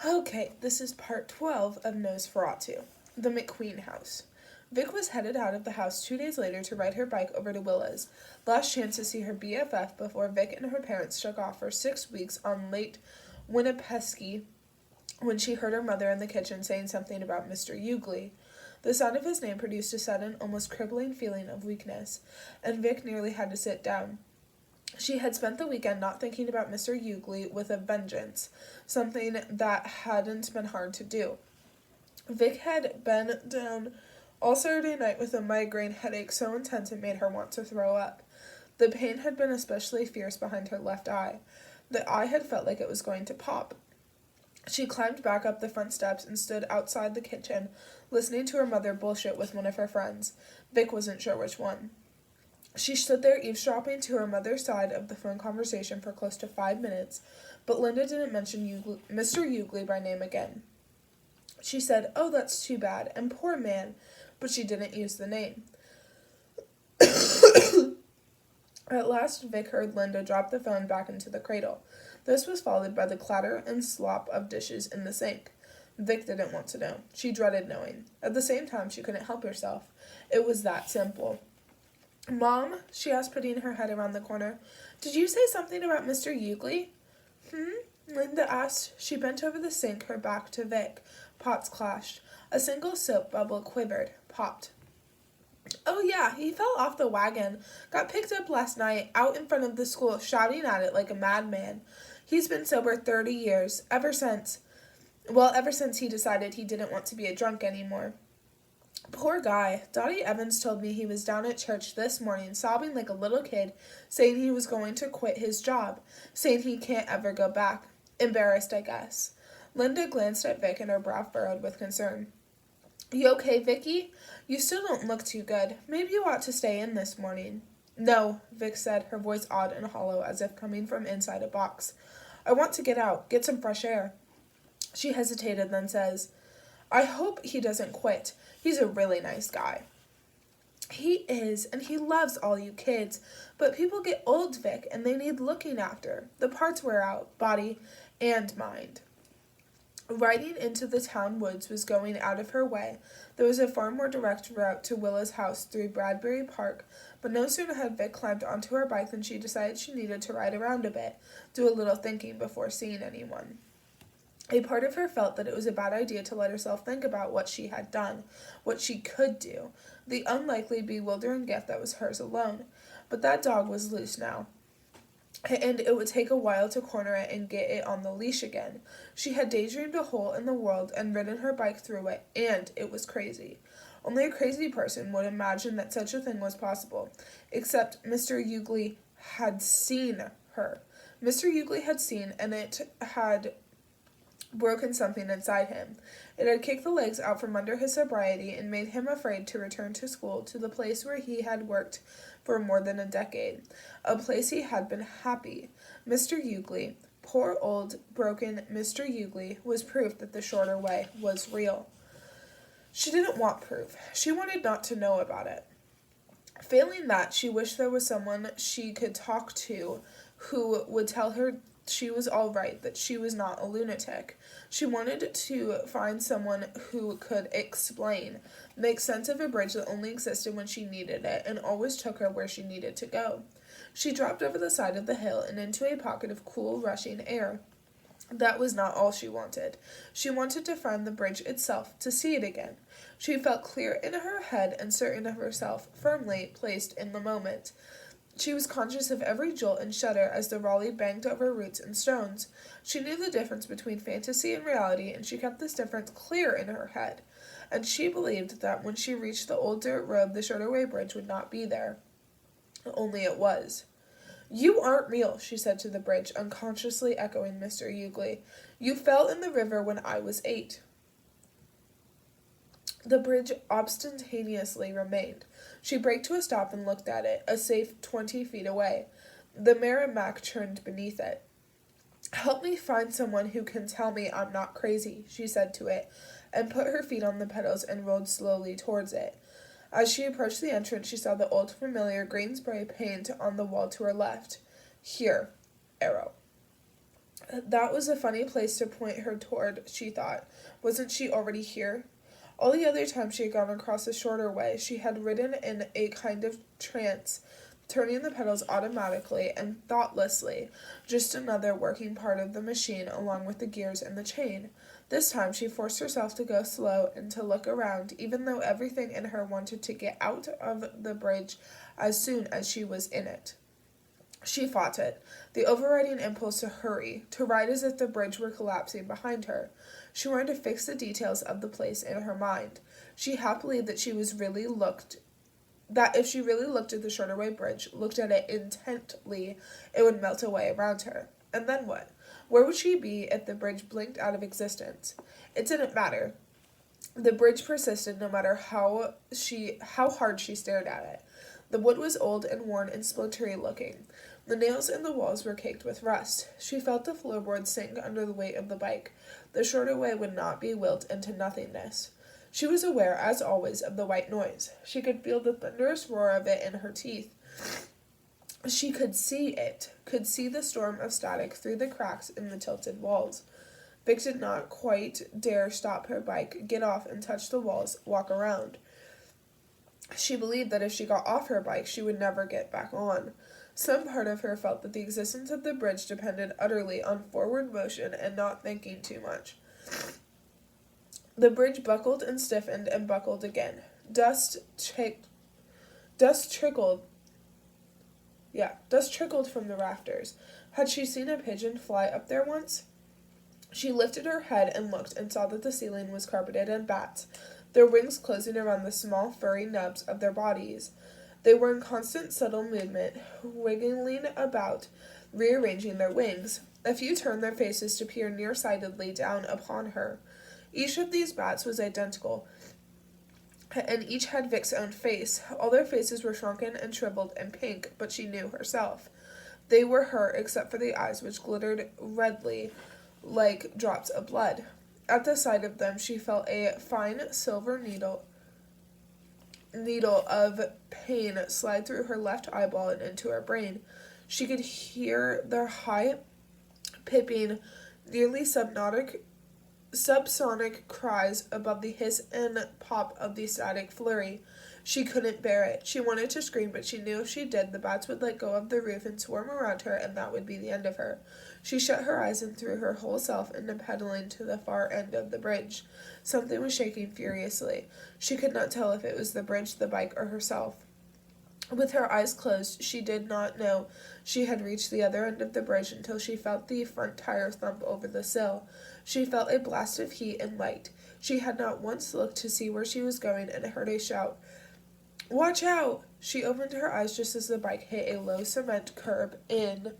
Okay, this is part 12 of Nos4a2, the McQueen house. Vic was headed out of the house 2 days later to ride her bike over to Willa's. Last chance to see her BFF before Vic and her parents took off for 6 weeks on Lake Winnipesaukee when she heard her mother in the kitchen saying something about Mr. Yugi. The sound of his name produced a sudden, almost crippling feeling of weakness, and Vic nearly had to sit down. She had spent the weekend not thinking about Mr. Yugi with a vengeance, something that hadn't been hard to do. Vic had been down all Saturday night with a migraine headache so intense it made her want to throw up. The pain had been especially fierce behind her left eye. The eye had felt like it was going to pop. She climbed back up the front steps and stood outside the kitchen, listening to her mother bullshit with one of her friends. Vic wasn't sure which one. She stood there eavesdropping to her mother's side of the phone conversation for close to 5 minutes, but Linda didn't mention Mr. Yugi by name again. She said, "Oh, that's too bad, and poor man," but she didn't use the name. At last, Vic heard Linda drop the phone back into the cradle. This was followed by the clatter and slop of dishes in the sink. Vic didn't want to know. She dreaded knowing. At the same time, she couldn't help herself. It was that simple. "Mom," she asked, putting her head around the corner, "did you say something about Mr. Yugi?" Linda asked. She bent over the sink, her back to Vic. Pots clashed. A single soap bubble quivered, popped. "Oh yeah, he fell off the wagon. Got picked up last night, out in front of the school, shouting at it like a madman. He's been sober 30 years, ever since he decided he didn't want to be a drunk anymore. Poor guy. Dottie Evans told me he was down at church this morning, sobbing like a little kid, saying he was going to quit his job, saying he can't ever go back. Embarrassed, I guess." Linda glanced at Vic and her brow furrowed with concern. "You okay, Vicky? You still don't look too good. Maybe you ought to stay in this morning." "No," Vic said, her voice odd and hollow as if coming from inside a box. "I want to get out, get some fresh air." She hesitated, then says, "I hope he doesn't quit. He's a really nice guy." "He is, and he loves all you kids. But people get old, Vic, and they need looking after. The parts wear out, body and mind." Riding into the town woods was going out of her way. There was a far more direct route to Willa's house through Bradbury Park, but no sooner had Vic climbed onto her bike than she decided she needed to ride around a bit, do a little thinking before seeing anyone. A part of her felt that it was a bad idea to let herself think about what she had done, what she could do, the unlikely, bewildering gift that was hers alone. But that dog was loose now, and it would take a while to corner it and get it on the leash again. She had daydreamed a hole in the world and ridden her bike through it, and it was crazy. Only a crazy person would imagine that such a thing was possible, except Mr. Yugi had seen her. Mr. Yugi had seen, and it had broken something inside him. It had kicked the legs out from under his sobriety and made him afraid to return to school, to the place where he had worked for more than a decade, a place he had been happy. Mr. Yugi, poor old broken Mr. Yugi, was proof that the shorter way was real. She didn't want proof. She wanted not to know about it. Failing that, she wished there was someone she could talk to who would tell her she was all right, that she was not a lunatic. She wanted to find someone who could explain, make sense of a bridge that only existed when she needed it and always took her where she needed to go. She dropped over the side of the hill and into a pocket of cool, rushing air. That was not all she wanted. She wanted to find the bridge itself, to see it again. She felt clear in her head and certain of herself, firmly placed in the moment. She was conscious of every jolt and shudder as the Raleigh banged over roots and stones. She knew the difference between fantasy and reality, and she kept this difference clear in her head. And she believed that when she reached the old dirt road, the shorter way bridge would not be there. Only it was. "You aren't real," she said to the bridge, unconsciously echoing Mr. Yugi. "You fell in the river when I was 8. The bridge obstinately remained. She braked to a stop and looked at it, a safe 20 feet away. The Merrimack churned beneath it. "Help me find someone who can tell me I'm not crazy," she said to it, and put her feet on the pedals and rolled slowly towards it. As she approached the entrance, she saw the old familiar green spray paint on the wall to her left. "Here, arrow." That was a funny place to point her toward, she thought. Wasn't she already here? All the other times she had gone across a shorter way, she had ridden in a kind of trance, turning the pedals automatically and thoughtlessly, just another working part of the machine along with the gears and the chain. This time she forced herself to go slow and to look around, even though everything in her wanted to get out of the bridge as soon as she was in it. She fought it, the overriding impulse to hurry, to ride as if the bridge were collapsing behind her. She wanted to fix the details of the place in her mind. She half believed that if she really looked at the Shorterway Bridge, looked at it intently, it would melt away around her. And then what? Where would she be if the bridge blinked out of existence? It didn't matter. The bridge persisted no matter how hard she stared at it. The wood was old and worn and splintery looking. The nails in the walls were caked with rust. She felt the floorboards sink under the weight of the bike. The shorter way would not be willed into nothingness. She was aware, as always, of the white noise. She could feel the thunderous roar of it in her teeth. She could see the storm of static through the cracks in the tilted walls. Vic did not quite dare stop her bike, get off and touch the walls, walk around. She believed that if she got off her bike, she would never get back on. Some part of her felt that the existence of the bridge depended utterly on forward motion and not thinking too much. The bridge buckled and stiffened and buckled again. Dust trickled from the rafters. Had she seen a pigeon fly up there once? She lifted her head and looked and saw that the ceiling was carpeted in bats, their wings closing around the small furry nubs of their bodies. They were in constant subtle movement, wiggling about, rearranging their wings. A few turned their faces to peer nearsightedly down upon her. Each of these bats was identical, and each had Vic's own face. All their faces were shrunken and shriveled and pink, but she knew herself. They were her, except for the eyes, which glittered redly like drops of blood. At the sight of them, she felt a fine silver needle of pain slide through her left eyeball and into her brain. She could hear their high, piping, nearly subsonic cries above the hiss and pop of the static flurry. She couldn't bear it. She wanted to scream, but she knew if she did, the bats would let go of the roof and swarm around her, and that would be the end of her. She shut her eyes and threw her whole self into pedaling to the far end of the bridge. Something was shaking furiously. She could not tell if it was the bridge, the bike, or herself. With her eyes closed, she did not know she had reached the other end of the bridge until she felt the front tire thump over the sill. She felt a blast of heat and light. She had not once looked to see where she was going and heard a shout. "Watch out!" She opened her eyes just as the bike hit a low cement curb in